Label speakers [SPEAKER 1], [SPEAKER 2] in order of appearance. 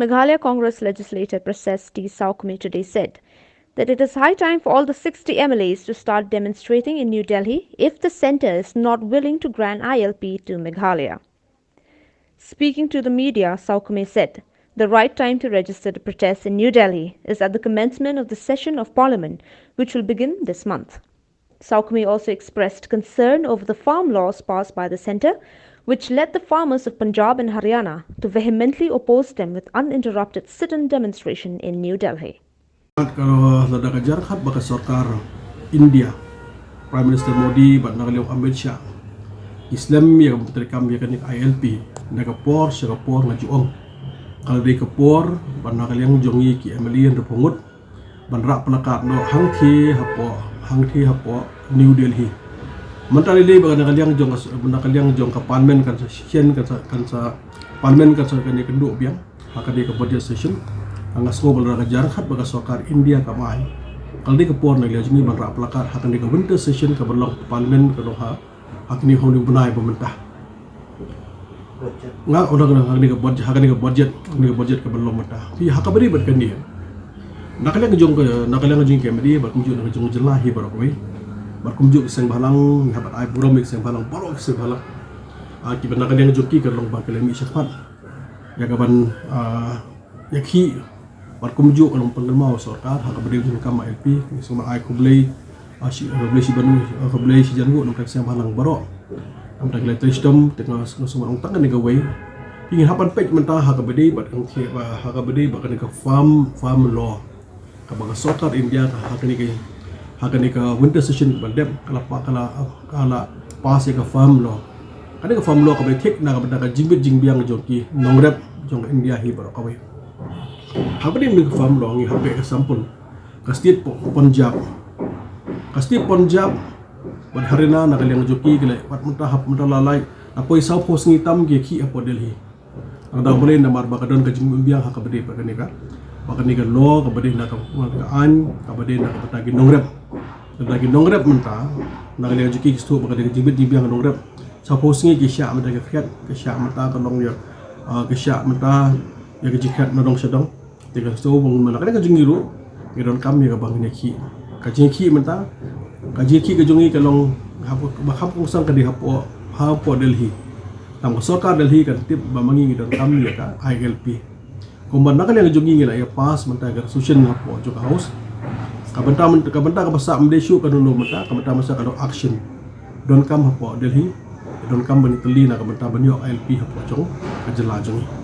[SPEAKER 1] Meghalaya Congress legislator Process T. Sawkmie today said that it is high time for all the 60 MLAs to start demonstrating in New Delhi if the centre is not willing to grant ILP to Meghalaya. Speaking to the media, Sawkmie said the right time to register the protest in New Delhi is at the commencement of the session of Parliament, which will begin this month. Sawkmie also expressed concern over the farm laws passed by the centre, which led the farmers of Punjab and Haryana to vehemently oppose them with uninterrupted sit-in demonstration in New Delhi.
[SPEAKER 2] Kalau lada kejar khat baka sarkar India, Prime Minister Modi bat nakaliw Amit Shah, Islam yang terkam ya kanik ILP, nakapor syakapor ngajuong. Kalau di kapor bat nakaliw jongi ki MLAs repungut, ban rak pelakat no hangthi hapo New Delhi. Mentari le baka nakaliw jong kapanmen kan sa sien kan sa parlimen kan sa kanik kenduk biang, akan di budget session. Angas ngobol raga jarhat baka sokar India kamai kalau di kapor na lihat jumi banra pelakar akan di winter session ke berlong parlimen ke doha akan di hong di benai pemerintah nggak udah akan di budget ke berlong mentah pi hak beri berkan dia nakalian ngejong ke media berkunjung ngejong jelahi barakoi berkunjung seng balang habat ai buromik seng balang borok seng balang akibat nakalian ngejong ki ke long bakalemi syafat ya kaban yakhi berkunjung kalau pengelmau sarkar hak beri jin kam ILP semua ai kublai si banu kublai si jangu nak siam halang barok am tak letter system tengah semua orang tangan negawai ingin hapan page mentah hak beri bat hak beri bat ke farm law ka bang sarkar India hak ni ke winter session bandem kala pas ke farm law ada ke farm law ka beri thik na ka benda ka jingbiang jongki nongrep jong India hi barok kawai apa dia nak farm law ni habis ke sampul ke state Punjab ban Haryana nak kalian joki ke wat mentah lalai apa isau pos ngitam ke ki apa Delhi ada boleh namar bakadon ke jimbiang hak bade bakanika law ke bade nak an ke bade nak batagi nongrep mentah nak kalian joki stu bakadon ke jimbiang nongrep sau pos ngi ke syak mentah ke syak mentah tolong dia ke syak mentah ya ke jikat nodong sedang tiga sto bang mana kadang kajungiru ngidon kami ka bang neki kajiki menta kajiki kajungi kalong hap sang ka di hapo Delhi tam sarkar Delhi kan tip bamangi ngidon kami ya ka ILP kumban nakal yang kajungi ngila ya pas menta ka solution hapo joka house kabenta ka basa mdeshu kanuno menta kabenta masa ka action don kam hapo Delhi don kam bani teli na kabenta banyo ILP hapo jong kajela jongi